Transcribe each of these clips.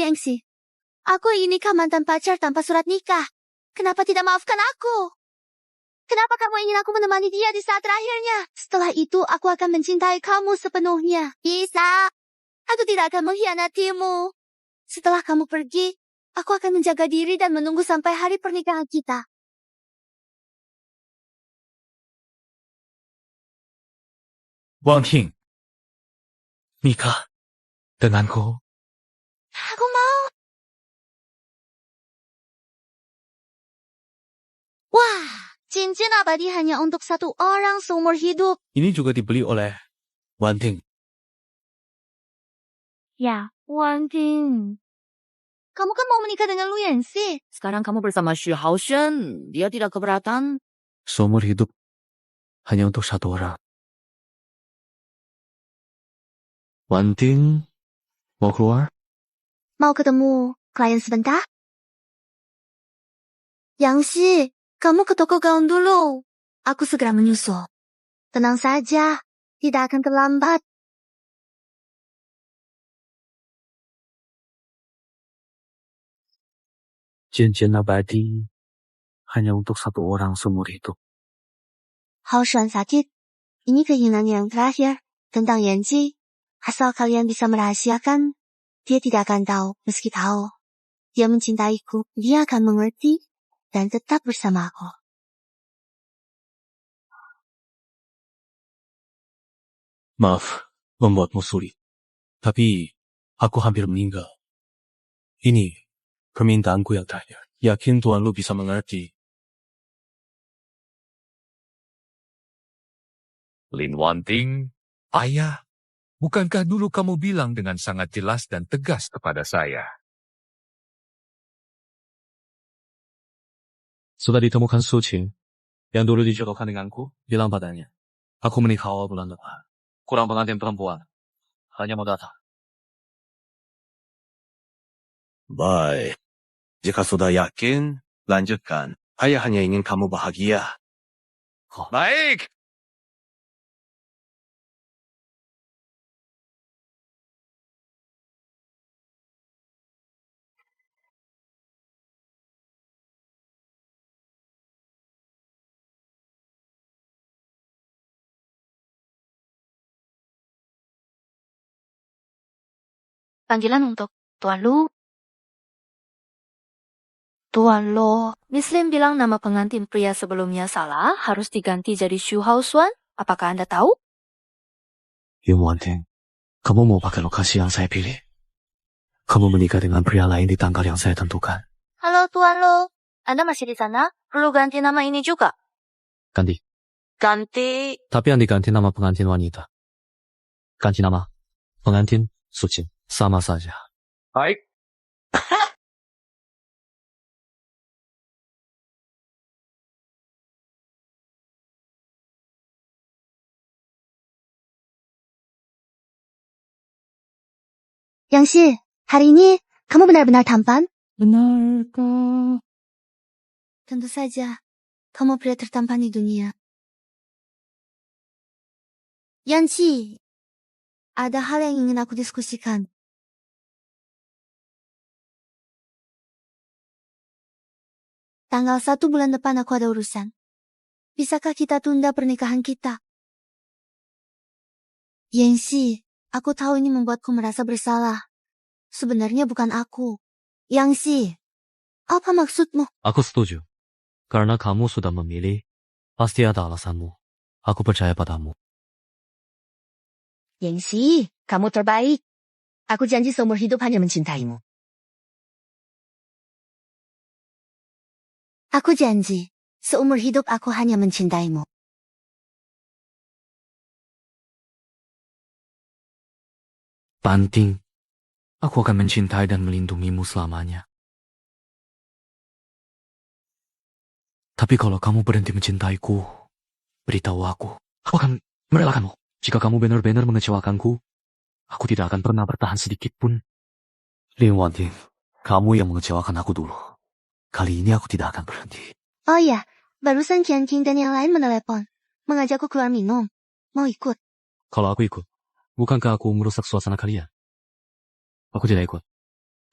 Yangxi. Aku ingin nikah mantan pacar tanpa surat nikah. Kenapa tidak maafkan aku? Kenapa kamu ingin aku menemani dia di saat terakhirnya? Setelah itu aku akan mencintai kamu sepenuhnya. Bisa. Aku tidak akan mengkhianatimu. Setelah kamu pergi, aku akan menjaga diri dan menunggu sampai hari pernikahan kita. Wang Ting, nikah denganku. Aku mau. Wah, cincin abadi hanya untuk satu orang seumur hidup. Ini juga dibeli oleh Wang Ting. Ya, Wang Ting. Kamu kan mau menikah dengan Lu Yanxi. Sekarang kamu bersama Xu Haoshen. Dia tidak keberatan. Seumur hidup hanya untuk satu orang. Wang Ting, mau keluar? Mau ketemu klien sebentar? Yangxi, kamu ke toko gaun dulu. Aku segera menyusul. Tenang saja, tidak akan terlambat. Cincin abadi hanya untuk satu orang seumur hidup. Haoshan sakit. Ini keinginan yang terakhir tentang Yanxi. Asal kalian bisa merahasiakan, dia tidak akan tahu meski tahu. Dia mencintaiku, dia akan mengerti dan tetap bersama aku. Maaf, membuatmu sulit. Tapi, aku hampir meninggal. Ini permintaanku yang terakhir. Yakin Tuan Lu bisa mengerti. Lin Wanting, ayah, bukankah dulu kamu bilang dengan sangat jelas dan tegas kepada saya? Sudah ditemukan Su Qing. Yang dulu dijodohkan denganku, bilang padanya. Aku menikah awal bulan depan. Kurang pengantin perempuan. Hanya mau datang. Baik. Jika sudah yakin, lanjutkan. Ayah hanya ingin kamu bahagia. Baik! Panggilan untuk Tuan Lu. Tuan Lu. Miss Lim bilang nama pengantin pria sebelumnya salah, harus diganti jadi Xu Haoshan. Apakah Anda tahu? Yun Wanting, kamu mau pakai lokasi yang saya pilih? Kamu menikah dengan pria lain di tanggal yang saya tentukan. Halo Tuan Lu. Anda masih di sana? Perlu ganti nama ini juga? Ganti. Ganti. Tapi yang diganti nama pengantin wanita. Ganti nama pengantin Su Qing. Sama saja. Baik. Yangxi, hari ini kamu benar-benar tampan? Benarkah? Tentu saja, kamu pria tertampan di dunia. Yangxi, ada hal yang ingin aku diskusikan. Tanggal 1 bulan depan aku ada urusan. Bisakah kita tunda pernikahan kita? Yangxi, aku tahu ini membuatku merasa bersalah. Sebenarnya bukan aku. Yangxi, apa maksudmu? Aku setuju. Karena kamu sudah memilih, pasti ada alasanmu. Aku percaya padamu. Yangxi, kamu terbaik. Aku janji seumur hidup hanya mencintaimu. Aku janji, seumur hidup aku hanya mencintaimu. Banting, aku akan mencintai dan melindungimu selamanya. Tapi kalau kamu berhenti mencintaiku, beritahu aku. Aku akan merelakanmu. Jika kamu benar-benar mengecewakanku, aku tidak akan pernah bertahan sedikit pun. Lin Wanting, kamu yang mengecewakan aku dulu. Kali ini aku tidak akan berhenti. Oh ya, barusan Qian King dan yang lain menelepon. Mengajakku keluar minum. Mau ikut? Kalau aku ikut, bukankah aku merusak suasana kalian? Aku tidak ikut.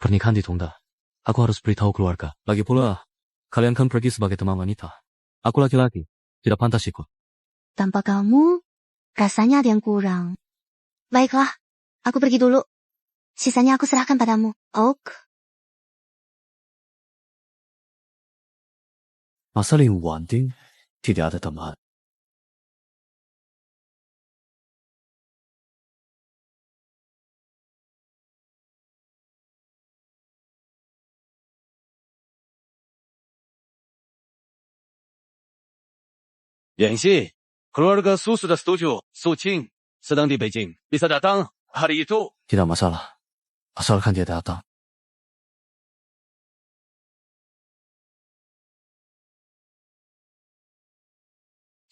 Pernikahan ditunda. Aku harus beritahu keluarga. Lagi pula, kalian kan pergi sebagai teman wanita. Aku laki-laki, tidak pantas ikut. Tanpa kamu, rasanya ada yang kurang. Baiklah, aku pergi dulu. Sisanya aku serahkan padamu, Oak. Masa Lin Wanting tidak ada teman. Yanxi, keluarga Su sudah setuju. Su Qing sedang di Beijing. Bisa datang hari itu. Tidak masalah. Asalkan dia datang.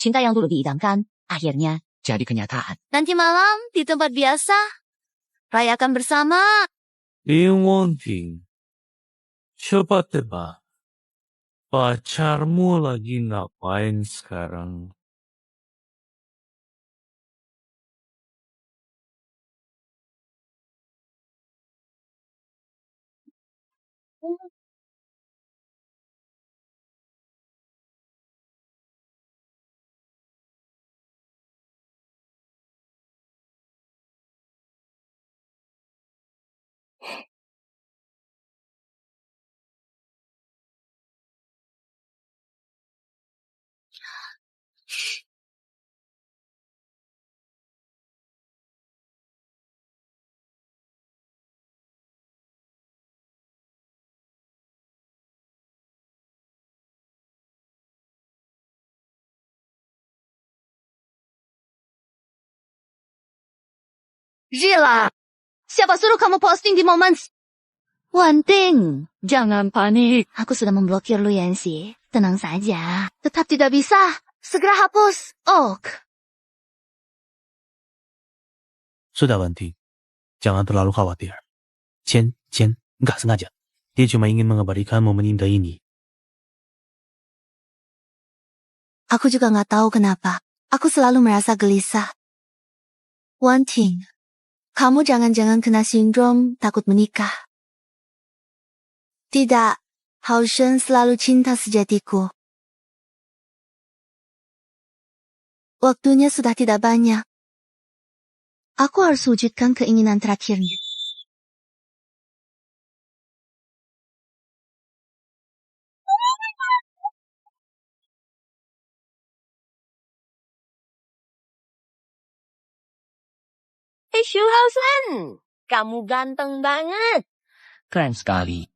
Cinta yang dulu diidamkan, akhirnya jadi kenyataan. Nanti malam di tempat biasa, rayakan bersama. Lin Wanting, cepat tebak. Pacarmu lagi ngapain sekarang? Gila, siapa suruh kamu posting di Moments? Wanting, Jangan panik. aku sudah memblokir lu, Yanxi. Tenang saja. Tetap tidak bisa. Segera hapus, Oak. Sudah, Wanting. Jangan terlalu khawatir. Chen, nggak sengaja. Dia cuma ingin mengabadikan momen indah ini. Aku juga nggak tahu kenapa. Aku selalu merasa gelisah. Wanting, kamu jangan-jangan kena sindrom takut menikah. Tidak, Hao Shen selalu cinta sejatiku. Waktunya sudah tidak banyak. Aku harus wujudkan keinginan terakhirnya. Shu Haosan, kamu ganteng banget. Keren sekali.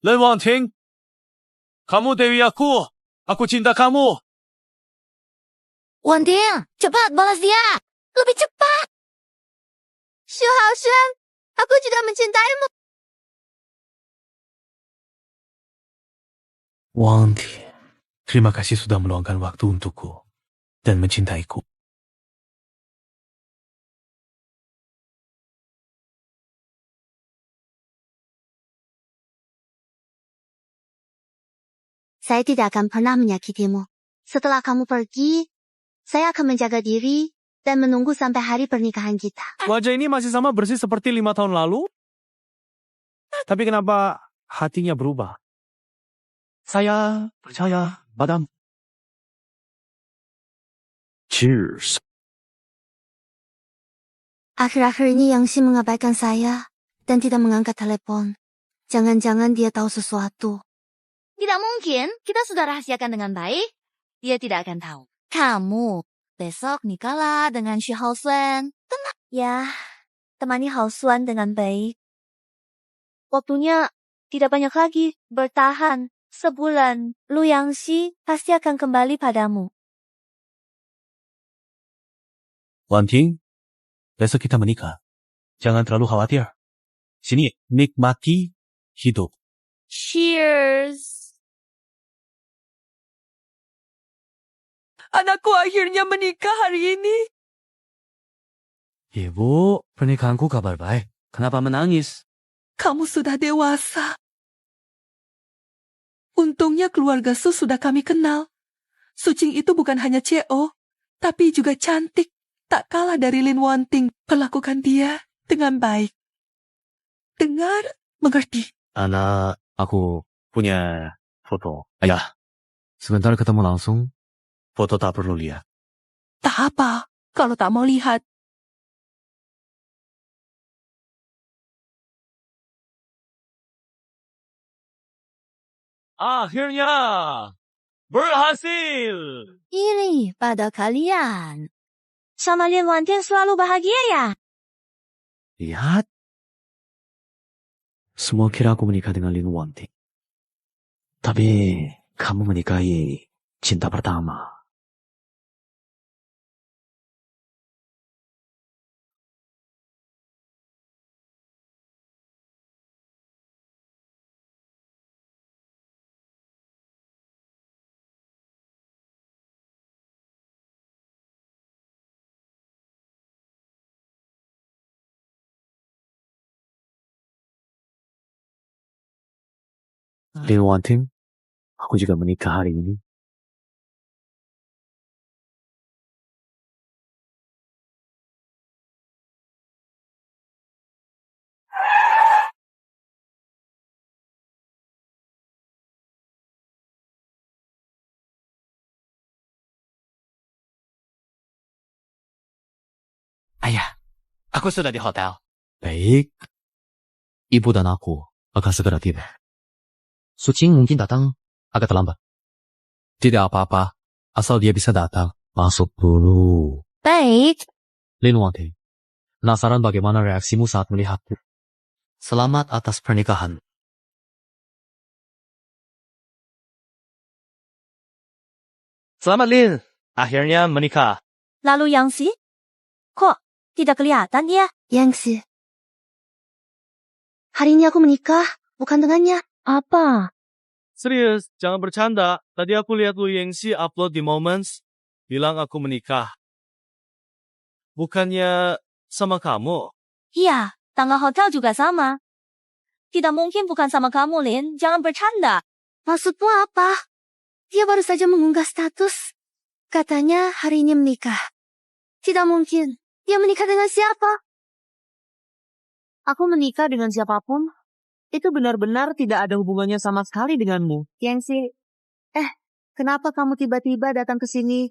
Lin Wanting, kamu Dewi aku. Aku cinta kamu. Wanting, cepat balas dia. Lebih cepat. Shu Haosan, aku juga mencintaimu. Wanting, terima kasih sudah meluangkan waktu untukku dan mencintaiku. Saya tidak akan pernah menyakitimu. Setelah kamu pergi, saya akan menjaga diri dan menunggu sampai hari pernikahan kita. Wajah ini masih sama bersih seperti 5 tahun lalu? Tapi kenapa hatinya berubah? Saya percaya padamu. Cheers. Akhir-akhir ini Yangxi mengabaikan saya dan tidak mengangkat telepon. Jangan-jangan dia tahu sesuatu. Tidak mungkin, kita sudah rahasiakan dengan baik. Dia tidak akan tahu. Kamu, besok nikahlah dengan Xu Haosuan. Tenang. Ya, temani Haosuan dengan baik. Waktunya tidak banyak lagi. Bertahan. Sebulan, Lu Yangxi pasti akan kembali padamu. Wanting, besok kita menikah. Jangan terlalu khawatir. Sini, nikmati hidup. Cheers. Anakku akhirnya menikah hari ini. Ibu, pernikahanku kabar baik. Kenapa menangis? Kamu sudah dewasa. Untungnya keluarga Su sudah kami kenal. Su Qing itu bukan hanya CEO, tapi juga cantik. Tak kalah dari Lin Wanting. Perlakukan dia dengan baik. Dengar, Mengerti? Anak aku punya foto. Ayah, sebentar ketemu langsung. Foto tak perlu lihat. Tak apa, kalau tak mau lihat. Akhirnya berhasil. Iri pada kalian. Sama Lin Wanting selalu bahagia ya? Lihat. Semua kira aku menikah dengan Lin Wanting. Tapi kamu menikahi cinta pertama. Lin Wanting, aku juga menikah hari ini. Ayah, aku sudah di hotel. Baik. Ibu dan aku akan segera tiba. Sucing mungkin datang agak terlambat. Tidak apa-apa, asal dia bisa datang. Masuk dulu. Baik. Lin Wanting, penasaran bagaimana reaksimu saat melihatku. Selamat atas pernikahan. Selamat Lin, akhirnya menikah. Lalu Yangxi? Kok tidak kelihatan dia? Yangxi. Hari ini aku menikah, bukan dengannya. Apa? Serius, jangan bercanda. Tadi aku lihat Lu Yingxi upload di Moments, bilang aku menikah. Bukannya sama kamu? Iya, tanggal hotel juga sama. Tidak mungkin bukan sama kamu, Lin. Jangan bercanda. Maksudmu apa? Dia baru saja mengunggah status. Katanya hari ini menikah. Tidak mungkin. Dia menikah dengan siapa? Aku menikah dengan siapapun. Itu benar-benar tidak ada hubungannya sama sekali denganmu. Yangxi, kenapa kamu tiba-tiba datang ke sini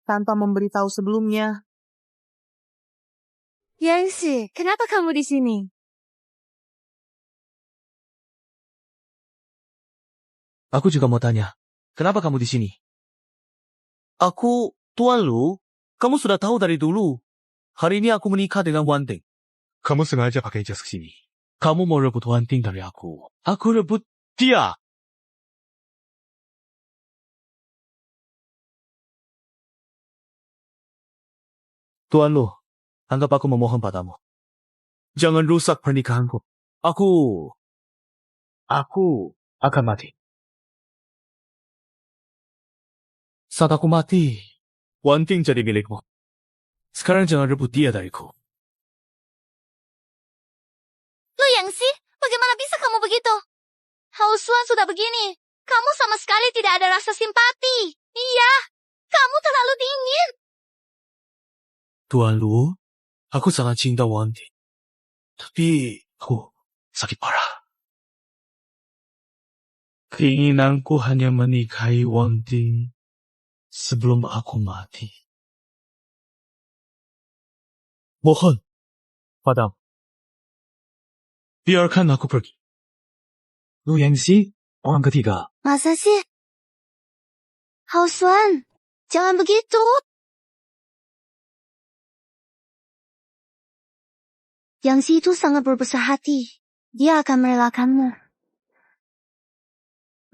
tanpa memberitahu sebelumnya? Yangxi, kenapa kamu di sini? Aku juga mau tanya, kenapa kamu di sini? Aku, Tuan Lu, kamu sudah tahu dari dulu. Hari ini aku menikah dengan Wanting. Kamu sengaja pakai jas ke sini. Kamu mau rebut Wanting dari aku. Aku rebut dia. Tuan Lu, anggap aku memohon padamu. Jangan rusak pernikahanku. Aku akan mati. Saat aku mati, Wanting jadi milikmu. Sekarang jangan rebut dia dariku. Lu Yangxi, bagaimana bisa kamu begitu? Hausuan sudah begini. Kamu sama sekali tidak ada rasa simpati. Iya, kamu terlalu dingin. Tuan Lu, aku sangat cinta Wanting. Tapi aku sakit parah. Keinginanku hanya menikahi Wanting sebelum aku mati. Mohon, padamu. Biarkan aku pergi. Lu Yangxi, orang ketiga. Masa sih? Hausuan, jangan begitu. Yangxi itu sangat berbesar hati. Dia akan merelakanmu.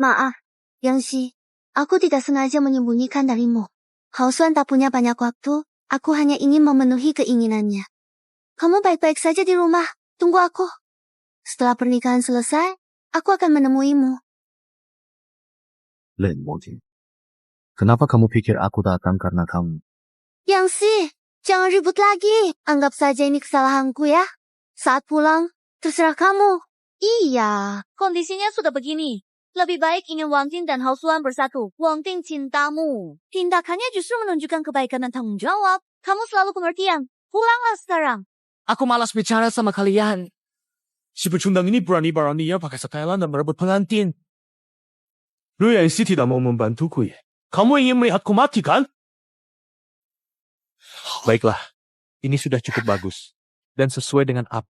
Maaf, Yangxi. Aku tidak sengaja menyembunyikan darimu. Hausuan tak punya banyak waktu. Aku hanya ingin memenuhi keinginannya. Kamu baik-baik saja di rumah. Tunggu aku. Setelah pernikahan selesai, aku akan menemuimu. Lin Wanting, kenapa kamu pikir aku datang karena kamu? Yangxi, jangan ribut lagi. Anggap saja ini kesalahanku ya. Saat pulang, terserah kamu. Iya, kondisinya sudah begini. Lebih baik ingin Wanting dan Hausuan bersatu. Wanting cintamu. Tindakannya justru menunjukkan kebaikan dan tanggung jawab. Kamu selalu pengertian. Pulanglah sekarang. Aku malas bicara sama kalian. Si pecundang ini berani-beraninya pakai setelan dan merebut pengantin. Lu Yangxi tidak mau membantuku ya? Kamu ingin melihatku mati kan? Baiklah, ini sudah cukup bagus. Dan sesuai dengan apa.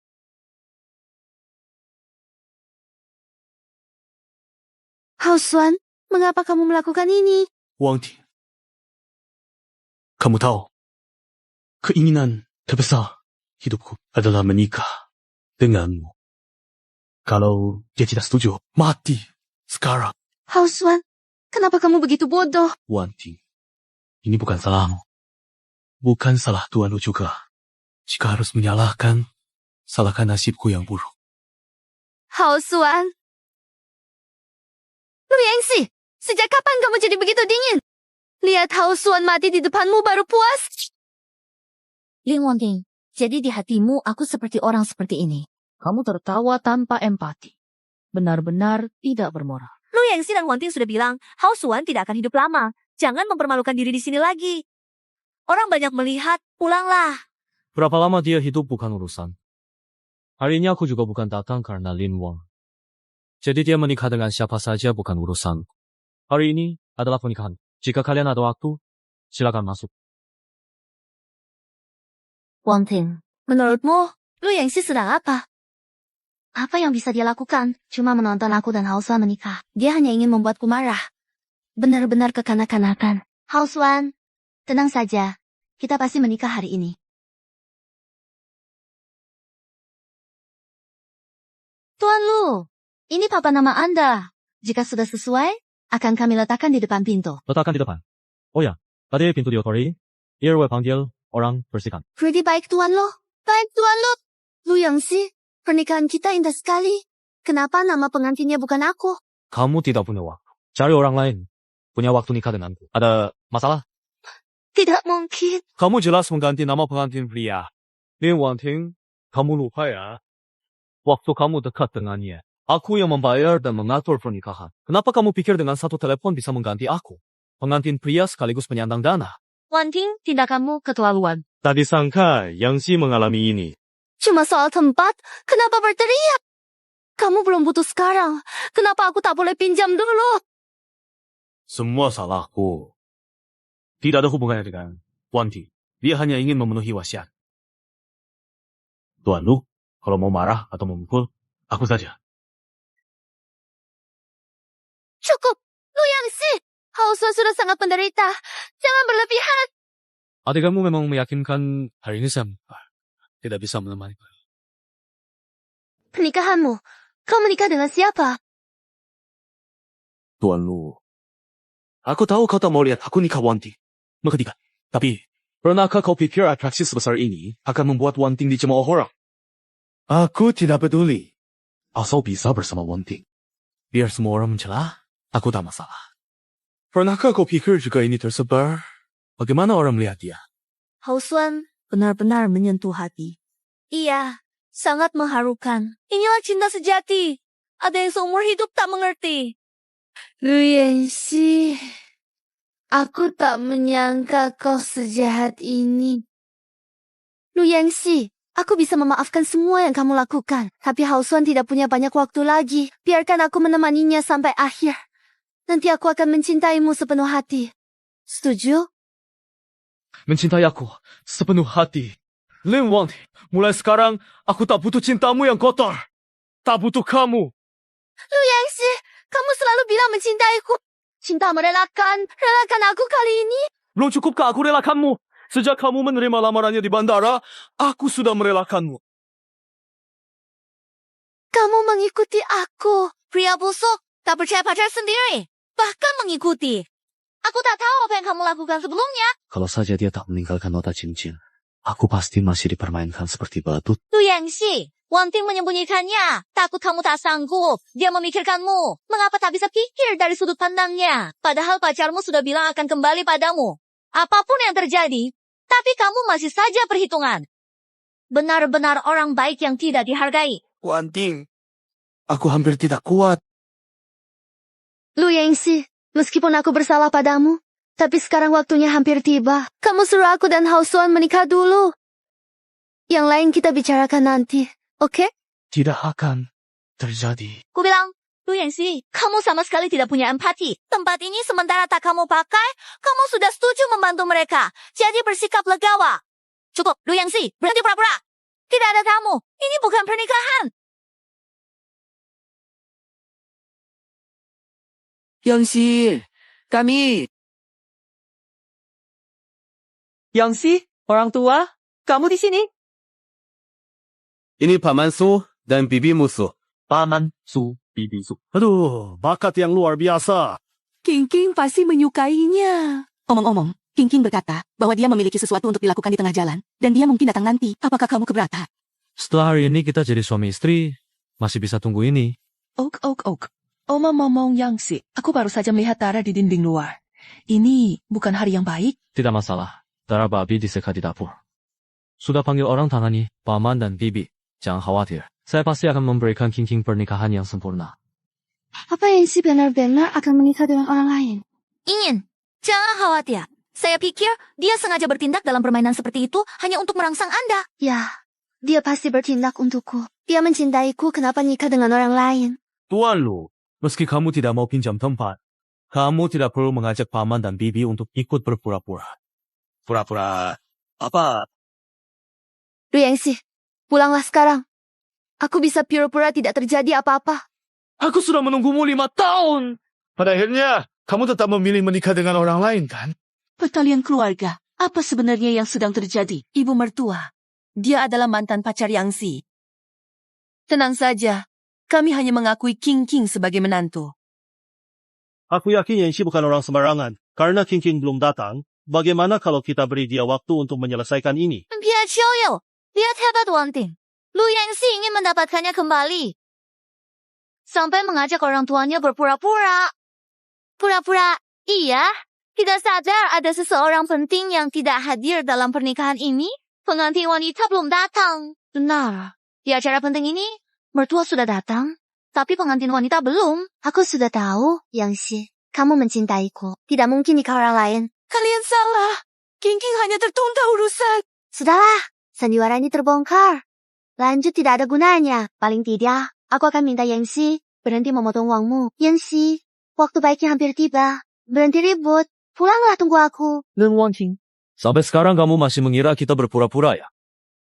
Hao Xuan, mengapa kamu melakukan ini? Wang Ting, kamu tahu, keinginan terbesar hidupku adalah menikah denganmu. Kalau dia tidak setuju, mati sekarang. Hao Xuan, kenapa kamu begitu bodoh? Wang Ting, ini bukan salahmu. Bukan salah tuanmu juga. Jika harus menyalahkan, salahkan nasibku yang buruk. Hao Xuan. Lu Yangxi, sejak kapan kamu jadi begitu dingin? Lihat Hao Xuan mati di depanmu baru puas. Lin Wangting, jadi di hatimu aku seperti orang seperti ini. Kamu tertawa tanpa empati. Benar-benar tidak bermoral. Lu Yangxi dan Wang Ting sudah bilang, Hao Xuan tidak akan hidup lama. Jangan mempermalukan diri di sini lagi. Orang banyak melihat, pulanglah. Berapa lama dia hidup bukan urusan. Hari ini aku juga bukan datang karena Lin Wang. Jadi dia menikah dengan siapa saja bukan urusan. Hari ini adalah pernikahan. Jika kalian ada waktu, silakan masuk. Wang Ting, Menurutmu, Lu Yangxi sedang apa? Apa yang bisa dia lakukan? Cuma menonton aku dan Hao Xuan menikah. Dia hanya ingin membuatku marah. Benar-benar kekanak-kanakan. Hao Xuan, tenang saja. Kita pasti menikah hari ini. Tuan Lu, ini papan nama Anda. Jika sudah sesuai, akan kami letakkan di depan pintu. Letakkan di depan. Oh ya, tadi pintu diotori. Irwe panggil orang bersihkan. Pretty baik Tuan Lu. Baik Tuan Lu. Lu Yangxi, pernikahan kita indah sekali. Kenapa nama pengantinnya bukan aku? Kamu tidak punya waktu. Cari orang lain. Punya waktu nikah denganku. Ada masalah? Tidak mungkin. Kamu jelas mengganti nama pengantin pria. Lin Wangting, kamu lupa ya? Waktu kamu dekat dengannya, aku yang membayar dan mengatur pernikahan. Kenapa kamu pikir dengan satu telepon bisa mengganti aku? Pengantin pria sekaligus penyandang dana. Wang Ting, tindakanmu keterlaluan. Tadi sangka Yangxi mengalami ini. Cuma soal tempat, kenapa berteriak? Kamu belum butuh sekarang. Kenapa aku tak boleh pinjam dulu? Semua salahku. Tidak ada hubungannya dengan Wang Ting. Dia hanya ingin memenuhi wasiat. Tuan Lu, kalau mau marah atau memukul, aku saja. Cukup. Lu Yangxi. Hao Xuan sudah sangat menderita. Jangan berlebihan. Adik kamu memang meyakinkan hari ini saya tidak bisa menemani. Pernikahanmu. Kau menikah dengan siapa? Tuan Lu, aku tahu kau tak mau lihat aku nikah Wang Ting. Mengerti kan? Tapi, pernahkah kau pikir atraksi sebesar ini akan membuat Wang Ting dicemooh orang? Aku tidak peduli. Asal bisa bersama Wang Ting. Biar semua orang mencela, aku tak masalah. Pernahkah kau pikir jika ini tersebar, bagaimana orang melihat dia? Hao Xuan benar-benar menyentuh hati. Iya, sangat mengharukan. Inilah cinta sejati. Ada yang seumur hidup tak mengerti. Lu Yangxi. Aku tak menyangka kau sejahat ini. Lu Yangxi, aku bisa memaafkan semua yang kamu lakukan. Tapi Hao Xuan tidak punya banyak waktu lagi. Biarkan aku menemaninya sampai akhir. Nanti aku akan mencintaimu sepenuh hati. Setuju? Mencintai aku sepenuh hati. Lin Wangting, mulai sekarang aku tak butuh cintamu yang kotor. Tak butuh kamu. Lu Yangxi, kamu selalu bilang mencintaiku. Cinta merelakan aku kali ini. Belum cukupkah aku relakanmu? Sejak kamu menerima lamarannya di bandara, aku sudah merelakanmu. Kamu mengikuti aku. Pria busuk, tak percaya pacar sendiri. Bahkan mengikuti. Aku tak tahu apa yang kamu lakukan sebelumnya. Kalau saja dia tak meninggalkan nota cincin, aku pasti masih dipermainkan seperti badut. Lu Yangxi, Wang Ting menyembunyikannya. Takut kamu tak sanggup. Dia memikirkanmu. Mengapa tak bisa pikir dari sudut pandangnya? Padahal pacarmu sudah bilang akan kembali padamu. Apapun yang terjadi, tapi kamu masih saja perhitungan. Benar-benar orang baik yang tidak dihargai. Wang Ting, aku hampir tidak kuat. Lu Yangxi, meskipun aku bersalah padamu, tapi sekarang waktunya hampir tiba. Kamu suruh aku dan Hao Xuan menikah dulu. Yang lain kita bicarakan nanti, oke? tidak akan terjadi. Ku bilang, Lu Yangxi, kamu sama sekali tidak punya empati. Tempat ini sementara tak kamu pakai, kamu sudah setuju membantu mereka. Jadi bersikap legawa. Cukup, Lu Yangxi, berhenti pura-pura. Tidak ada kamu, ini bukan pernikahan. Yangxi, kami. Yangxi, orang tua, kamu di sini? Ini Paman Su dan Bibi Musuh. Paman Su Bibi Su. Aduh, bakat yang luar biasa. King pasti menyukainya. Omong-omong, King berkata bahwa dia memiliki sesuatu untuk dilakukan di tengah jalan, dan dia mungkin datang nanti. Apakah kamu keberatan? Setelah hari ini kita jadi suami istri, masih bisa tunggu ini. Ok. Omong-omong Yangxi, aku baru saja melihat darah di dinding luar. Ini bukan hari yang baik. Tidak masalah. Darah babi disekat di dapur. Sudah panggil orang tangani, Paman dan Bibi. Jangan khawatir. Saya pasti akan memberikan King pernikahan yang sempurna. Apa Yangxi benar-benar akan menikah dengan orang lain? Ingin. Jangan khawatir. Saya pikir dia sengaja bertindak dalam permainan seperti itu hanya untuk merangsang Anda. Ya, dia pasti bertindak untukku. Dia mencintaiku, kenapa nikah dengan orang lain? Tuan Lu, meski kamu tidak mau pinjam tempat, kamu tidak perlu mengajak Paman dan Bibi untuk ikut berpura-pura. Pura-pura apa? Lu Yangxi, pulanglah sekarang. Aku bisa pura-pura tidak terjadi apa-apa. Aku sudah menunggumu 5 tahun. Pada akhirnya, kamu tetap memilih menikah dengan orang lain, kan? Perkalian keluarga, apa sebenarnya yang sedang terjadi? Ibu mertua, dia adalah mantan pacar Yangxi. Tenang saja, kami hanya mengakui King sebagai menantu. Aku yakin Yangxi bukan orang sembarangan. Karena King belum datang, bagaimana kalau kita beri dia waktu untuk menyelesaikan ini? Biar Xiaoyou, lihat hebat Wanting. Lu Yangxi ingin mendapatkannya kembali. Sampai mengajak orang tuanya berpura-pura. Pura-pura, iya. Tidak sadar ada seseorang penting yang tidak hadir dalam pernikahan ini. Pengantin wanita belum datang. Benar. Di acara penting ini, mertua sudah datang. Tapi pengantin wanita belum. Aku sudah tahu, Yangxi. Kamu mencintaiku. Tidak mungkin nikah orang lain. Kalian salah. King hanya tertunda urusan. Sudahlah, sandiwara ini terbongkar. Lanjut tidak ada gunanya. Paling tidak, aku akan minta Yangxi berhenti memotong uangmu. Yangxi, waktu baiknya hampir tiba. Berhenti ribut. Pulanglah, tunggu aku. Sampai sekarang kamu masih mengira kita berpura-pura ya?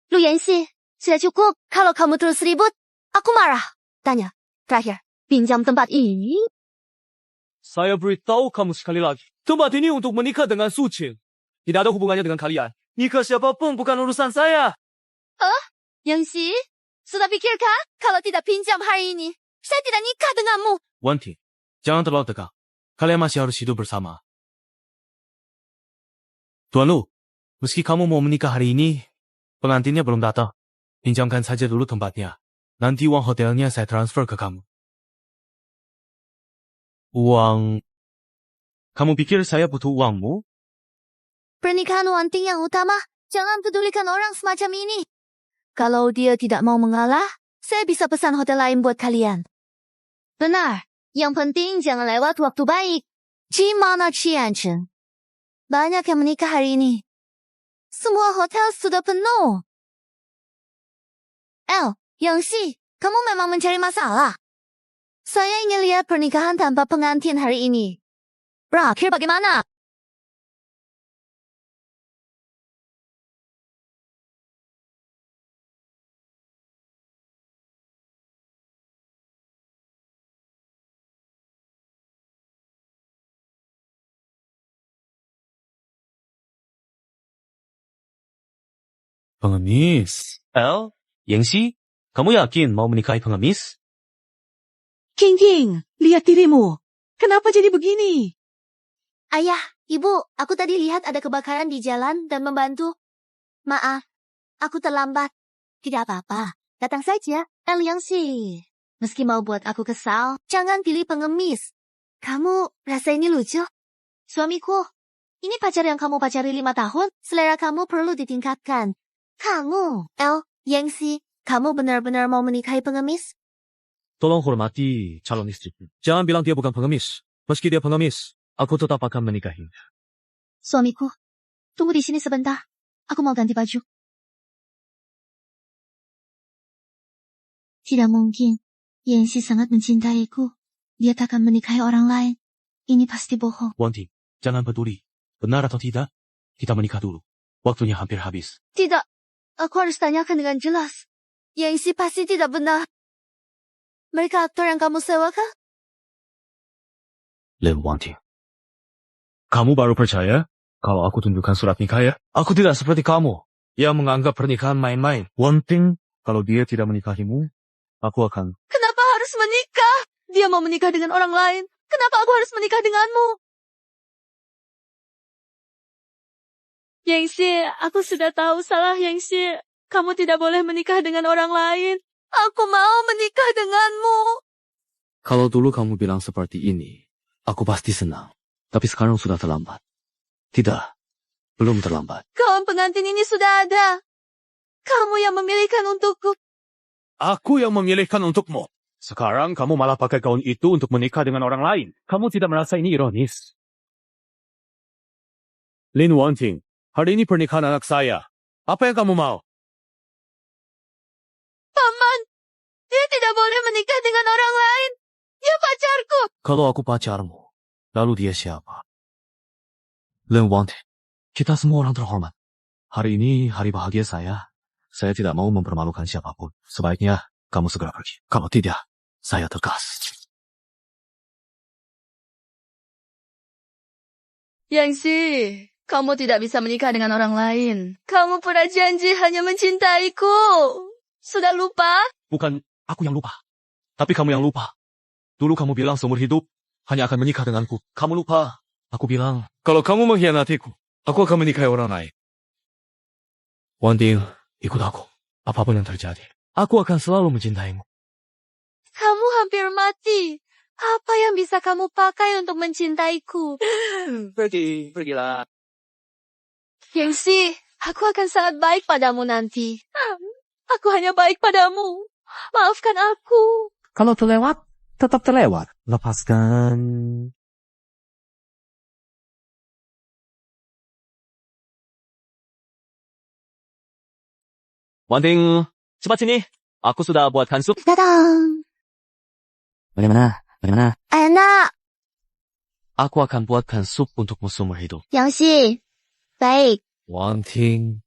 Lu Yangxi, sudah cukup. Kalau kamu terus ribut, aku marah. Tanya, terakhir, pinjam tempat ini? Saya beritahu kamu sekali lagi. Tempat ini untuk menikah dengan Su Qing. Tidak ada hubungannya dengan kalian. Nikah siapapun bukan urusan saya. Yangxi, sudah pikirkah kalau tidak pinjam hari ini, saya tidak nikah denganmu? Wanting, jangan terlalu tegang. Kalian masih harus hidup bersama. Tuan Lu, meski kamu mau menikah hari ini, pengantinnya belum datang. Pinjamkan saja dulu tempatnya. Nanti uang hotelnya saya transfer ke kamu. Uang... Kamu pikir saya butuh uangmu? Pernikahan Wanting yang utama, jangan pedulikan orang semacam ini. Kalau dia tidak mau mengalah, saya bisa pesan hotel lain buat kalian. Benar. Yang penting jangan lewat waktu baik. Gimana Qianchen? Banyak yang menikah hari ini. Semua hotel sudah penuh. Yangxi, kamu memang mencari masalah. Saya ingin lihat pernikahan tanpa pengantin hari ini. Berakhir bagaimana? Pengemis. Yangxi, kamu yakin mau menikahi pengemis? King, lihat dirimu. Kenapa jadi begini? Ayah, Ibu, aku tadi lihat ada kebakaran di jalan dan membantu. Maaf, aku terlambat. Tidak apa-apa, datang saja. Yangxi, meski mau buat aku kesal, jangan pilih pengemis. Kamu rasa ini lucu? Suamiku, ini pacar yang kamu pacari 5 tahun, selera kamu perlu ditingkatkan. Kamu, Yangxi, kamu benar-benar mau menikahi pengemis? Tolong hormati calon istriku. Jangan bilang dia bukan pengemis. Meski dia pengemis, aku tetap akan menikahinya. Suamiku, tunggu di sini sebentar. Aku mau ganti baju. Tidak mungkin. Yangxi sangat mencintaiku. Dia tak akan menikahi orang lain. Ini pasti bohong. Wanting, jangan peduli. Benar atau tidak, kita menikah dulu. Waktunya hampir habis. Tidak. Aku harus tanyakan dengan jelas. Yangxi pasti tidak benar. Mereka aktor yang kamu sewakan? Lin Wanting. Kamu baru percaya kalau aku tunjukkan surat nikah ya? Aku tidak seperti kamu yang menganggap pernikahan main-main. Wanting, kalau dia tidak menikahimu, aku akan... Kenapa harus menikah? Dia mau menikah dengan orang lain. Kenapa aku harus menikah denganmu? Yangxi, aku sudah tahu salah Yangxi. Kamu tidak boleh menikah dengan orang lain. Aku mau menikah denganmu. Kalau dulu kamu bilang seperti ini, aku pasti senang. Tapi sekarang sudah terlambat. Tidak, belum terlambat. Kawan pengantin ini sudah ada. Kamu yang memilihkan untukku. Aku yang memilihkan untukmu. Sekarang kamu malah pakai gaun itu untuk menikah dengan orang lain. Kamu tidak merasa ini ironis? Lin Wanting, hari ini pernikahan anak saya. Apa yang kamu mau? Paman, dia tidak boleh menikah dengan orang lain. Dia pacarku. Kalau aku pacarmu, lalu dia siapa? Lin Wanting, kita semua orang terhormat. Hari ini hari bahagia saya. Saya tidak mau mempermalukan siapapun. Sebaiknya kamu segera pergi. Kalau tidak, saya tegas. Yangxi, kamu tidak bisa menikah dengan orang lain. Kamu pernah janji hanya mencintaiku. Sudah lupa? Bukan aku yang lupa. Tapi kamu yang lupa. Dulu kamu bilang seumur hidup hanya akan menikah denganku. Kamu lupa. Aku bilang, kalau kamu mengkhianatiku, aku akan menikahi orang lain. Wanting, ikut aku. Apapun yang terjadi, aku akan selalu mencintaimu. Kamu hampir mati. Apa yang bisa kamu pakai untuk mencintaiku? Pergilah. Yangxi, aku akan sangat baik padamu nanti. Aku hanya baik padamu. Maafkan aku. Kalau terlewat, tetap terlewat. Lepaskan. Wanting, cepat sini. Aku sudah buatkan sup. Datang. Bagaimana? Bagaimana? Enak. Aku akan buatkan sup untukmu seumur hidup. Yangxi, baik. Wanting.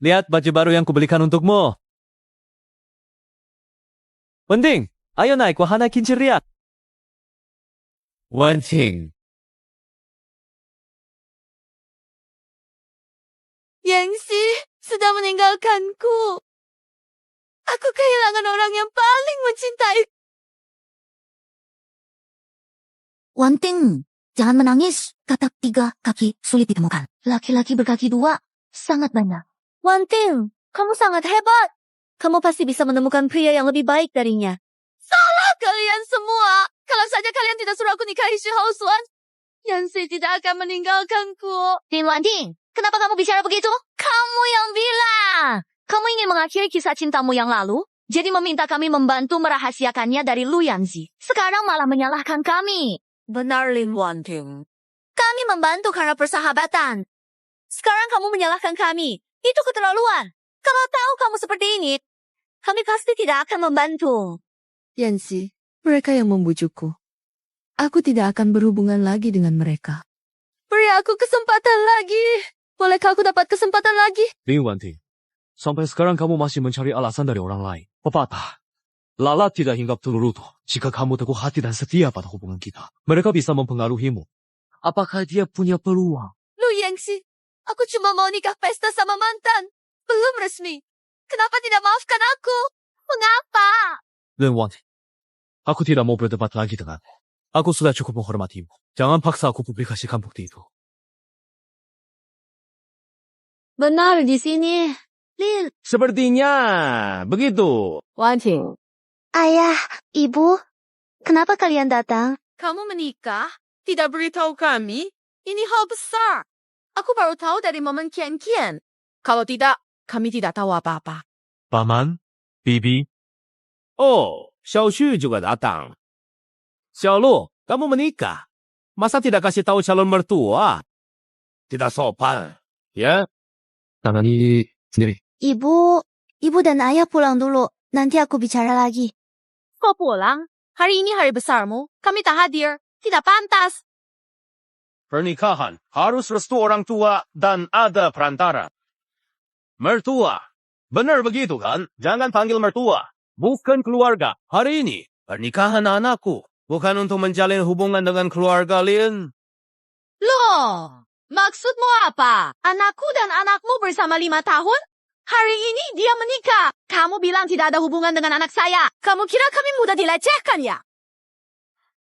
Lihat baju baru yang kubelikan untukmu. Wanting, ayo naik wahana kincir riak. Wanting. Yangxi sudah meninggalkanku. Aku kehilangan orang yang paling mencintai. Wanting, jangan menangis. Katak 3 kaki sulit ditemukan. Laki-laki berkaki 2 sangat banyak. Wanting, kamu sangat hebat. Kamu pasti bisa menemukan pria yang lebih baik darinya. Salah kalian semua. Kalau saja kalian tidak suruh aku nikahi Shi Haosuan, Yangxi tidak akan meninggalkanku. Lin Wanting, kenapa kamu bicara begitu? Kamu yang bilang. Kamu ingin mengakhiri kisah cintamu yang lalu, jadi meminta kami membantu merahasiakannya dari Lu Yanzi. Sekarang malah menyalahkan kami. Benar, Lin Wanting. Kami membantu karena persahabatan. Sekarang kamu menyalahkan kami. Itu keterlaluan. Kalau tahu kamu seperti ini, kami pasti tidak akan membantu. Yanxi, mereka yang membujukku. Aku tidak akan berhubungan lagi dengan mereka. Beri aku kesempatan lagi. Bolehkah aku dapat kesempatan lagi? Lin Wanting, sampai sekarang kamu masih mencari alasan dari orang lain. Pepatah, lalat tidak hinggap telur utuh jika kamu teguh hati dan setia pada hubungan kita. Mereka bisa mempengaruhimu. Apakah dia punya peluang? Lu Yangxi, aku cuma mau nikah pesta sama mantan. Belum resmi. Kenapa tidak maafkan aku? Mengapa? Lin Wanting, aku tidak mau berdebat lagi denganmu. Aku sudah cukup menghormatimu. Jangan paksa aku publikasikan bukti itu. Benar di sini. Lin. Sepertinya begitu. Wanting, Ayah, Ibu, kenapa kalian datang? kamu menikah? Tidak beritahu kami? Ini hal besar. Aku baru tahu dari momen Kian. Kalau tidak, kami tidak tahu apa-apa. Paman, Bibi. Oh, Xiao Xu juga datang. Xiao Lu, kamu menikah. Masa tidak kasih tahu calon mertua? Tidak sopan, ya? Tangani sendiri. Ibu dan ayah pulang dulu. Nanti aku bicara lagi. Kau pulang? Hari ini hari besarmu. Kami tak hadir. Tidak pantas. Pernikahan harus restu orang tua dan ada perantara. Mertua. Benar begitu kan? Jangan panggil mertua. Bukan keluarga. Hari ini, pernikahan anakku. Bukan untuk menjalin hubungan dengan keluarga Lin. Loh, maksudmu apa? Anakku dan anakmu bersama 5 tahun? Hari ini dia menikah. Kamu bilang tidak ada hubungan dengan anak saya. Kamu kira kami mudah dilecehkan ya?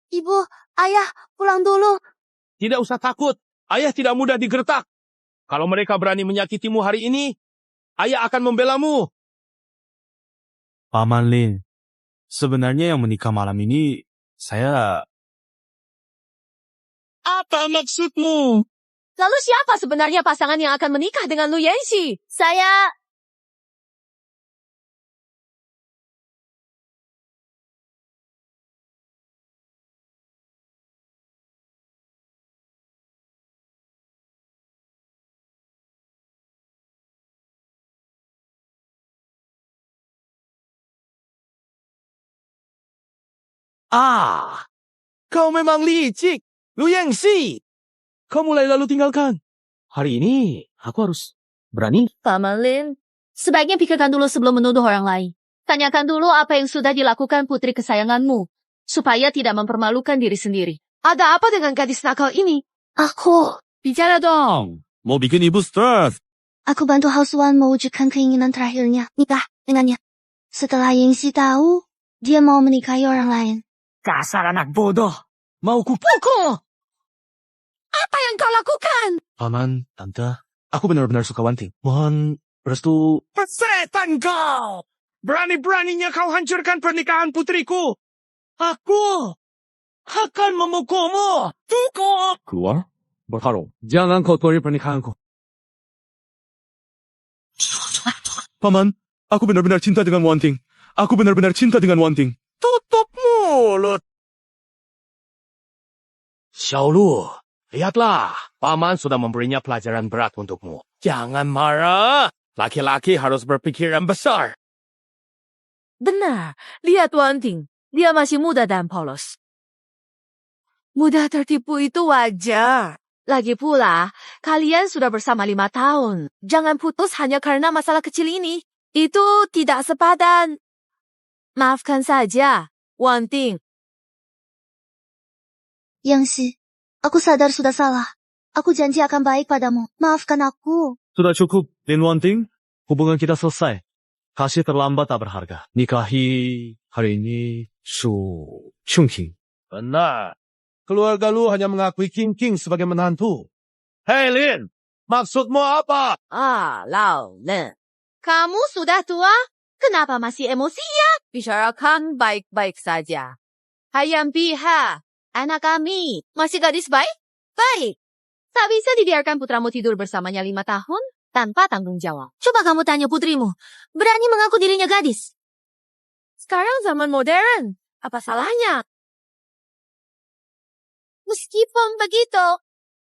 Ibu, ayah, pulang dulu. Tidak usah takut. Ayah tidak mudah digertak. Kalau mereka berani menyakitimu hari ini, ayah akan membelamu. Paman Lin, sebenarnya yang menikah malam ini, saya... Apa maksudmu? Lalu siapa sebenarnya pasangan yang akan menikah dengan Lu Yanxi? Saya... Kau memang licik. Lu Yanxi. Kau mulai lalu tinggalkan. Hari ini, aku harus berani. Paman Lin, sebaiknya pikirkan dulu sebelum menuduh orang lain. Tanyakan dulu apa yang sudah dilakukan putri kesayanganmu, supaya tidak mempermalukan diri sendiri. Ada apa dengan gadis nakal ini? Aku... Bicara dong. Mau bikin ibu stres. Aku bantu Housewan mewujudkan keinginan terakhirnya. Nikah dengannya. Setelah Yingxi tahu, dia mau menikahi orang lain. Kasar anak bodoh. Mau kupukul. Apa yang kau lakukan? Paman, Tante, aku benar-benar suka Wanting. Mohon restu... Setan kau! Berani-beraninya kau hancurkan pernikahan putriku. Aku akan memukulmu. Cukup! Keluar? Bertarung. Jangan kotori pernikahanku. Paman, aku benar-benar cinta dengan Wanting. Aku benar-benar cinta dengan Wanting. Tutup mulut. Xiaolu, lihatlah. Paman sudah memberinya pelajaran berat untukmu. Jangan marah. Laki-laki harus berpikiran besar. Benar, lihat Wanting. Dia masih muda dan polos. Mudah tertipu itu wajar. Lagi pula, kalian sudah bersama 5 tahun. Jangan putus hanya karena masalah kecil ini. Itu tidak sepadan. Maafkan saja, Wanting. Yangxi, aku sadar sudah salah. Aku janji akan baik padamu. Maafkan aku. Sudah cukup, Lin Wanting. Hubungan kita selesai. Kasih terlambat tak berharga. Nikahi hari ini Chungqing. Benar. Keluarga lu hanya mengakui King sebagai menantu. Hei Lin, maksudmu apa? Lao Len. Kamu sudah tua? Kenapa masih emosian? Bicarakan baik-baik saja. Hayam Piha, anak kami, masih gadis baik? Baik. Tak bisa dibiarkan putramu tidur bersamanya 5 tahun tanpa tanggung jawab. Coba kamu tanya putrimu, berani mengaku dirinya gadis. Sekarang zaman modern, apa salahnya? Meskipun begitu,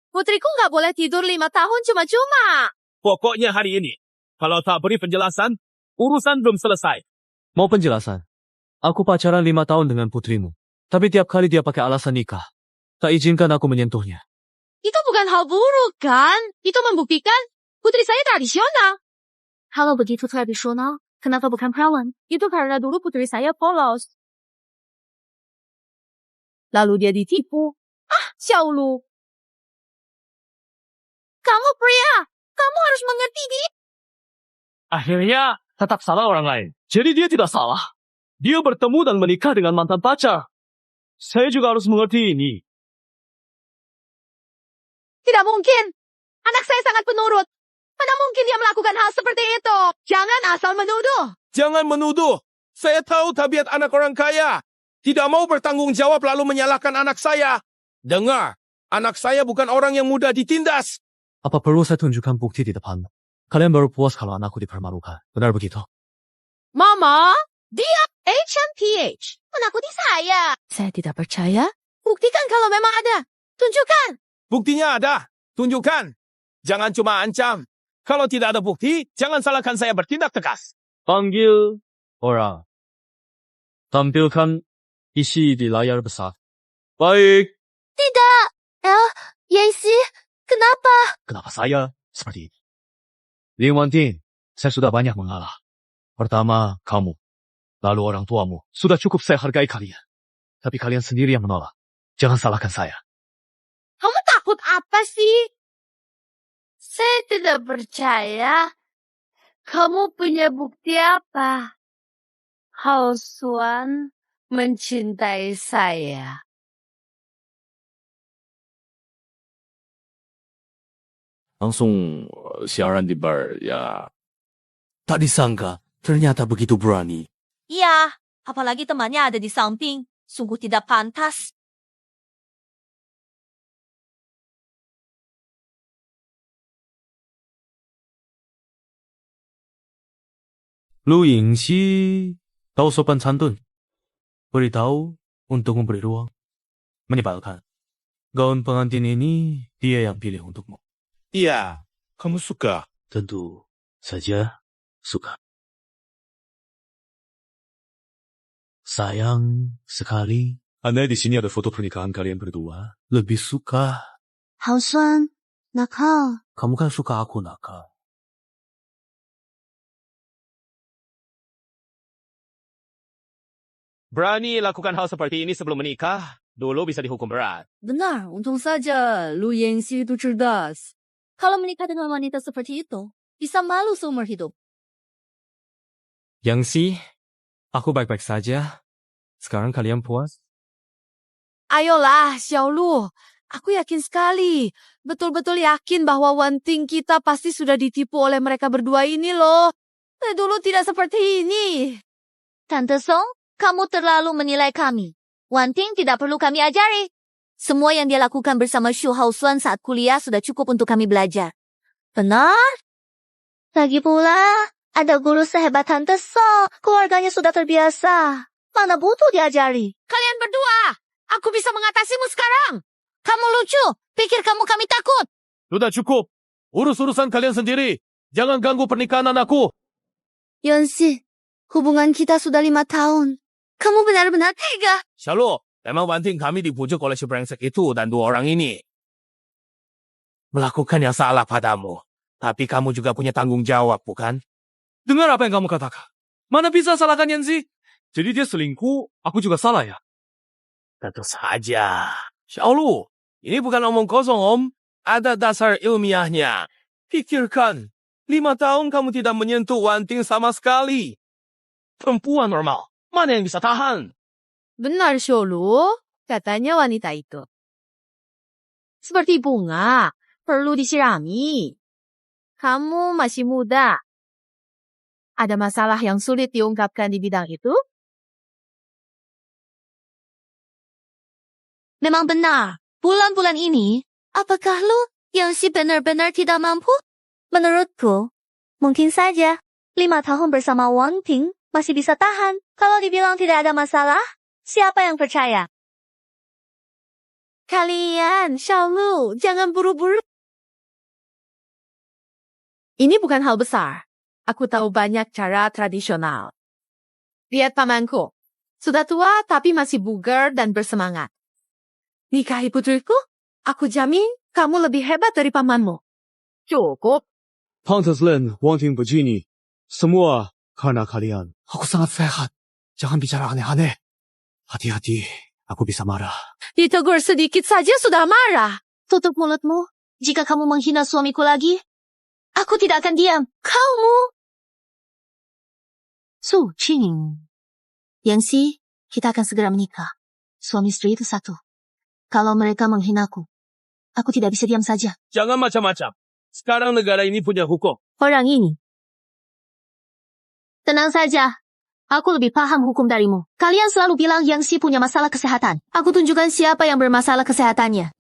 putriku nggak boleh tidur 5 tahun cuma-cuma. Pokoknya hari ini, kalau tak beri penjelasan, urusan belum selesai. Mau penjelasan? Aku pacaran 5 tahun dengan putrimu. Tapi tiap kali dia pakai alasan nikah, tak izinkan aku menyentuhnya. Itu bukan hal buruk, kan? Itu membuktikan putri saya tradisional. Kalau begitu tradisional, kenapa bukan perawan? Itu karena dulu putri saya polos. Lalu dia ditipu. Xiaolu. Kamu pria, kamu harus mengerti dia. Akhirnya, tetap salah orang lain. Jadi dia tidak salah. Dia bertemu dan menikah dengan mantan pacar. Saya juga harus mengerti ini. Tidak mungkin. Anak saya sangat penurut. Mana mungkin dia melakukan hal seperti itu? Jangan asal menuduh. Jangan menuduh. Saya tahu tabiat anak orang kaya. Tidak mau bertanggung jawab lalu menyalahkan anak saya. Dengar, anak saya bukan orang yang mudah ditindas. Apa perlu saya tunjukkan bukti di depan? Kalian baru puas kalau anakku dipermalukan. Benar begitu? Mama, dia HMPH. Menakuti saya. Saya tidak percaya. Buktikan kalau memang ada. Tunjukkan. Buktinya ada. Tunjukkan. Jangan cuma ancam. Kalau tidak ada bukti, jangan salahkan saya bertindak tegas. Panggil Orang, tampilkan isi di layar besar. Baik. Tidak. Yanxi, kenapa? Kenapa saya seperti ini? Ling Wanting, saya sudah banyak mengalah. Pertama, kamu. Lalu orang tuamu. Sudah cukup saya hargai kalian. Tapi kalian sendiri yang menolak. Jangan salahkan saya. Kamu takut apa sih? Saya tidak percaya. Kamu punya bukti apa? Hao Xuan mencintai saya. Langsung siaran di bar, ya. Tak disangka, ternyata begitu berani. Iya, apalagi temannya ada di samping. Sungguh tidak pantas. Lu Yingxi tahu sopan santun. Beritahu untuk memberi ruang. Menyebalkan. Gaun pengantin ini dia yang pilih untukmu. Iya, kamu suka. Tentu saja suka. Sayang sekali. Andai di sini ada foto pernikahan kalian berdua. Lebih suka. Hao Xuan, nakal. Kamu kan suka aku nakal. Berani lakukan hal seperti ini sebelum menikah, dulu bisa dihukum berat. Benar, untung saja Lu Yingxi itu cerdas. Kalau menikah dengan wanita seperti itu, bisa malu seumur hidup. Yangxi, aku baik-baik saja. Sekarang kalian puas? Ayolah, Xiaolu. Aku yakin sekali. Betul-betul yakin bahwa Wanting kita pasti sudah ditipu oleh mereka berdua ini loh. Dulu tidak seperti ini. Tante Song, kamu terlalu menilai kami. Wanting tidak perlu kami ajari. Semua yang dia lakukan bersama Xu Haosuan saat kuliah sudah cukup untuk kami belajar. Benar? Lagi pula, ada guru sehebat Tante Song. Keluarganya sudah terbiasa. Mana butuh diajari. Kalian berdua, aku bisa mengatasimu sekarang. Kamu lucu, pikir kamu kami takut. Sudah cukup. Urus urusan kalian sendiri. Jangan ganggu pernikahan anakku. Yanxi, hubungan kita sudah 5 tahun. Kamu benar-benar tega. Xiaolu, memang Wanting kami dibujuk oleh si brengsek itu dan 2 orang ini. Melakukan yang salah padamu. Tapi kamu juga punya tanggung jawab, bukan? Dengar apa yang kamu katakan. Mana bisa salahkan Yanxi? Jadi dia selingkuh, aku juga salah ya? Tentu saja. Xiaolu, ini bukan omong kosong, Om. Ada dasar ilmiahnya. Pikirkan, 5 tahun kamu tidak menyentuh Wanting sama sekali. Perempuan normal, mana yang bisa tahan? Benar, Xiaolu. Katanya wanita itu. Seperti bunga, perlu disirami. Kamu masih muda. Ada masalah yang sulit diungkapkan di bidang itu? Memang benar. Bulan-bulan ini, apakah lu Yanxi benar-benar tidak mampu? Menurutku, mungkin saja 5 tahun bersama Wanting masih bisa tahan. Kalau dibilang tidak ada masalah, siapa yang percaya? Kalian, Xiaolu, jangan buru-buru. Ini bukan hal besar. Aku tahu banyak cara tradisional. Lihat pamanku. Sudah tua tapi masih bugar dan bersemangat. Nikahi putriku, aku jamin kamu lebih hebat dari pamanmu. Cukup. Pantas Len, Wanting begini. Semua karena kalian. Aku sangat sehat. Jangan bicara aneh-aneh. Hati-hati, aku bisa marah. Ditegur sedikit saja sudah marah. Tutup mulutmu. Jika kamu menghina suamiku lagi, aku tidak akan diam. Kamu. Su Qing. Yanxi, kita akan segera menikah. Suami istri itu satu. Kalau mereka menghinaku, aku tidak bisa diam saja. Jangan macam-macam. Sekarang negara ini punya hukum. Orang ini. Tenang saja. Aku lebih paham hukum darimu. Kalian selalu bilang Yanxi punya masalah kesehatan. Aku tunjukkan siapa yang bermasalah kesehatannya.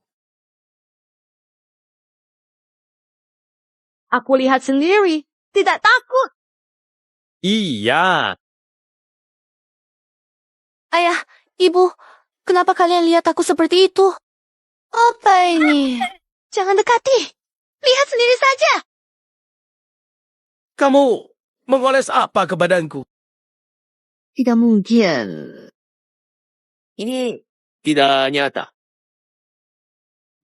Aku lihat sendiri. Tidak takut. Iya. Ayah, ibu, kenapa kalian lihat aku seperti itu? Apa ini? Jangan dekati. Lihat sendiri saja. Kamu mengoles apa ke badanku? Tidak mungkin. Ini tidak nyata.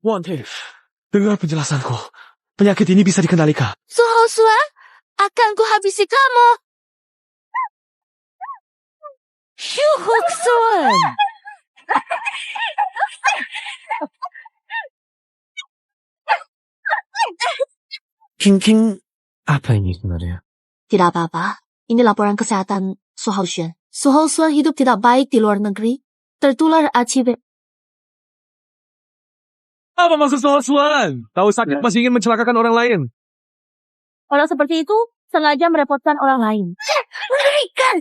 Wanting, dengar penjelasanku. Penyakit ini bisa dikendalikan. Su Hao Xuan, akan ku habisi kamu. Xu Hok Xuan. King, apa ini sebenarnya? Tidak apa-apa. Ini laporan kesehatan Su Hao Xuan. Su Hao Xuan hidup tidak baik di luar negeri. Tertular HIV. Apa maksud soal-soalan? Tahu sakit masih ingin mencelakakan orang lain. Orang seperti itu sengaja merepotkan orang lain. Mengerikan!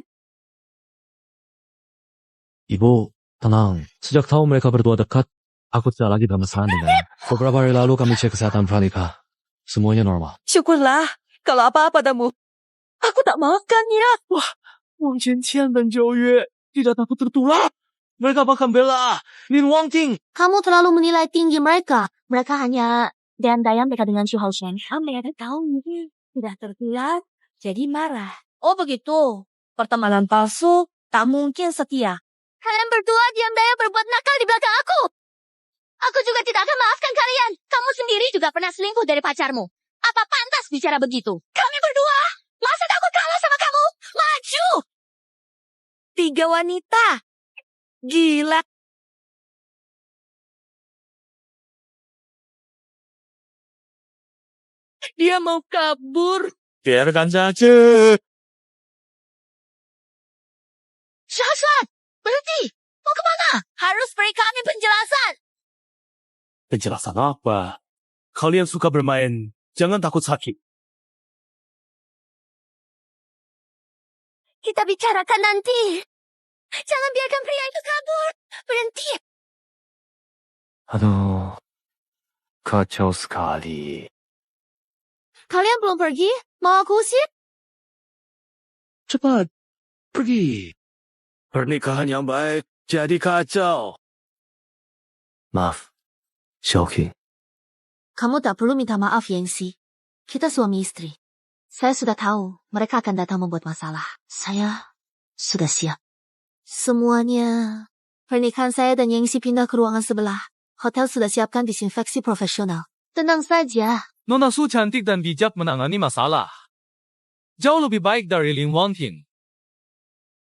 Ibu, tenang. Sejak tahu mereka berdua dekat, aku tidak lagi bermesraan dengannya. Beberapa hari lalu kami cek kesehatan Pranika. Semuanya normal. Syukurlah. Kalau apa-apa padamu. Aku tak makan ya. Wah, Wang Qianqian dan Zhou Yue tidak takut tertular. Mereka bahkan bela Lin Wangting. Kamu terlalu menilai tinggi mereka. Mereka hanya dayang mereka dengan Xu Hao Xuan. Mereka tahu tidak tertular, jadi marah. Oh begitu. Pertemanan palsu tak mungkin setia. Kalian berdua diam-diam berbuat nakal di belakang aku. Aku juga tidak akan maafkan kalian. Kamu sendiri juga pernah selingkuh dari pacarmu. Apa pantas bicara begitu? Kami berdua, masa takut kalah sama kamu? Maju! 3 wanita. Gila. Dia mau kabur. Biarkan saja. Xu Hao Xuan, berhenti. Mau kemana? Harus beri kami penjelasan. Penjelasan apa? Kalian suka bermain, jangan takut sakit. Kita bicarakan nanti. Jangan biarkan pria itu kabur. Berhenti. Aduh, kacau sekali. Kalian belum pergi? Mau aku usir? Cepat, pergi. Pernikahan yang baik jadi kacau. Maaf, Xiaoqing. Kamu tak perlu minta maaf, Yangxi. Kita suami istri. Saya sudah tahu mereka akan datang membuat masalah. Saya sudah siap. Semuanya. Pernikahan saya dan Yangxi pindah ke ruangan sebelah. Hotel sudah siapkan disinfeksi profesional. Tenang saja. Nona Su cantik dan bijak menangani masalah. Jauh lebih baik dari Lin Wangting.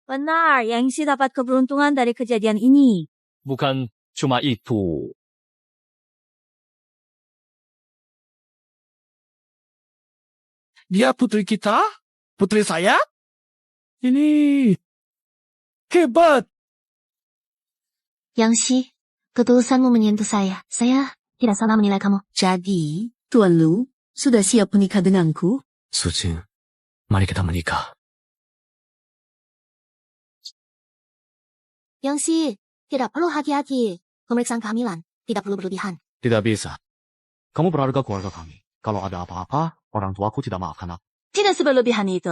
Benar, Yangxi dapat keberuntungan dari kejadian ini. Bukan cuma itu. Dia putri kita? Putri saya? Ini hebat. Yangxi, ketulusanmu menyentuh saya. Saya tidak salah menilai kamu. Jadi, Tuan Lu sudah siap menikah denganku? Sujin, mari kita menikah. Yangxi, tidak perlu hati-hati. Pemeriksaan kehamilan tidak perlu berlebihan. Tidak bisa. Kamu berharga keluarga kami. Kalau ada apa-apa, orang tuaku tidak maafkan aku. Tidak seberlebihan itu.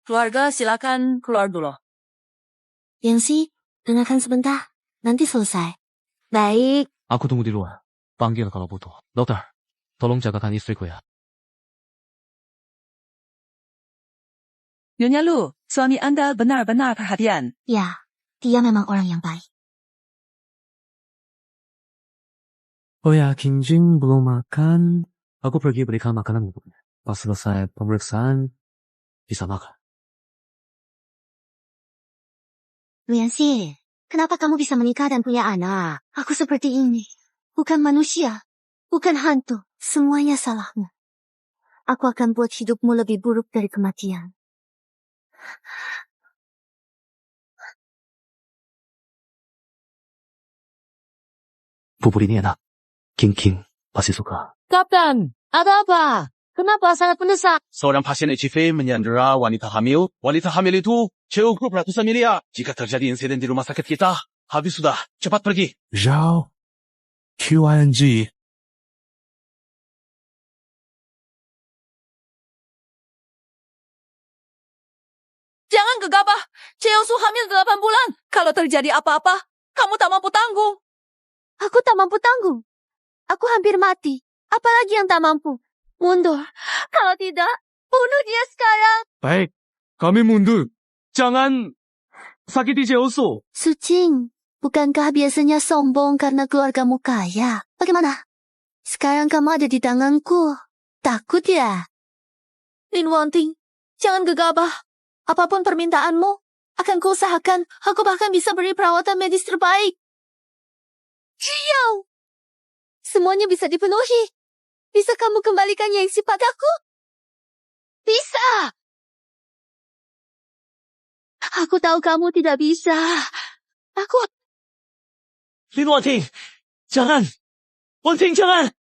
Keluarga silakan keluar dulu. Yangxi, dengarkan sebentar. Nanti selesai. Baik. Aku tunggu di luar. Panggil kalau butuh. Dokter, tolong jagakan istriku ya. Nyonya Lu, suami Anda benar-benar perhatian. Ya, dia memang orang yang baik. Oh ya, Kim Jin belum makan. Aku pergi berikan makanan untuknya. Pas selesai pemeriksaan, bisa makan. Lu Yangxi, kenapa kamu bisa menikah dan punya anak? Aku seperti ini. Bukan manusia. Bukan hantu. Semuanya salahmu. Aku akan buat hidupmu lebih buruk dari kematian. Bubur ini enak. King pasti suka. Kapten, ada apa? Kenapa sangat mendesak? Seorang pasien HIV menyandera wanita hamil. Wanita hamil itu CEO grup ratusan miliar. Jika terjadi insiden di rumah sakit kita, habis sudah. Cepat pergi. Zhao, QING. Jangan gegabah. Cheo Su hamil 8 bulan. Kalau terjadi apa-apa, Kamu tak mampu tanggung. Aku tak mampu tanggung. Aku hampir mati. Apalagi yang tak mampu? Mundur. Kalau tidak, bunuh dia sekarang. Baik, kami mundur. Jangan sakiti Jeoso. Sucing, bukankah biasanya sombong karena keluargamu kaya? Bagaimana? Sekarang kamu ada di tanganku. Takut ya? Lin Wanting, jangan gegabah. Apapun permintaanmu, akan kuusahakan. Aku bahkan bisa beri perawatan medis terbaik. Ciao! Semuanya bisa dipenuhi. Bisa kamu kembalikan Yangxi padaku? Bisa! Aku tahu kamu tidak bisa. Aku... Lin Wanting, jangan! Wanting, jangan!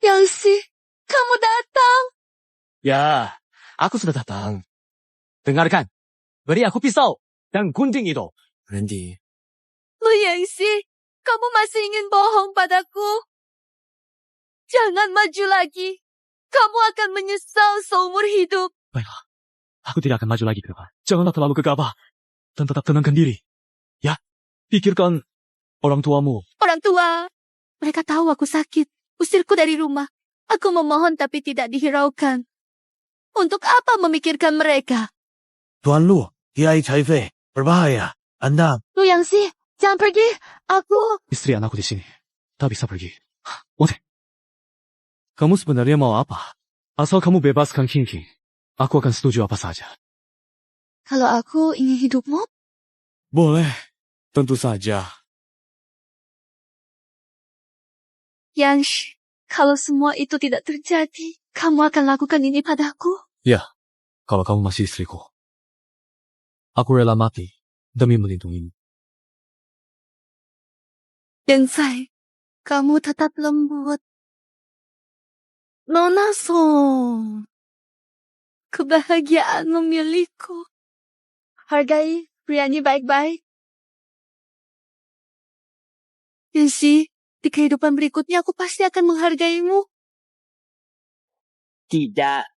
Yangxi, kamu datang. Ya, aku sudah datang. Dengarkan, beri aku pisau dan gunting itu. Randy, Lu Yangxi, kamu masih ingin bohong padaku? Jangan maju lagi. Kamu akan menyesal seumur hidup. Baiklah, aku tidak akan maju lagi ke depan. Janganlah terlalu gegabah. Dan tetap tenangkan diri. Ya, pikirkan orang tuamu. Orang tua, mereka tahu aku sakit. Usirku dari rumah. Aku memohon tapi tidak dihiraukan. Untuk apa memikirkan mereka? Tuan Lu, Kiai Caifei, berbahaya. Anda... Lu Yangxi, jangan pergi. Aku... Istri anakku di sini. Tak bisa pergi. Wanting, kamu sebenarnya mau apa? Asal kamu bebaskan King King, aku akan setuju apa saja. Kalau aku ingin hidupmu, Boleh, tentu saja. Yangxi, kalau semua itu tidak terjadi, kamu akan lakukan ini padaku? Ya, kalau kamu masih istriku. Aku rela mati demi melindungimu. Yangxi, kamu tetap lembut. Nona Song, kebahagiaanmu milikku. Hargai prianya baik-baik. Yangxi, di kehidupan berikutnya aku pasti akan menghargaimu. Tidak.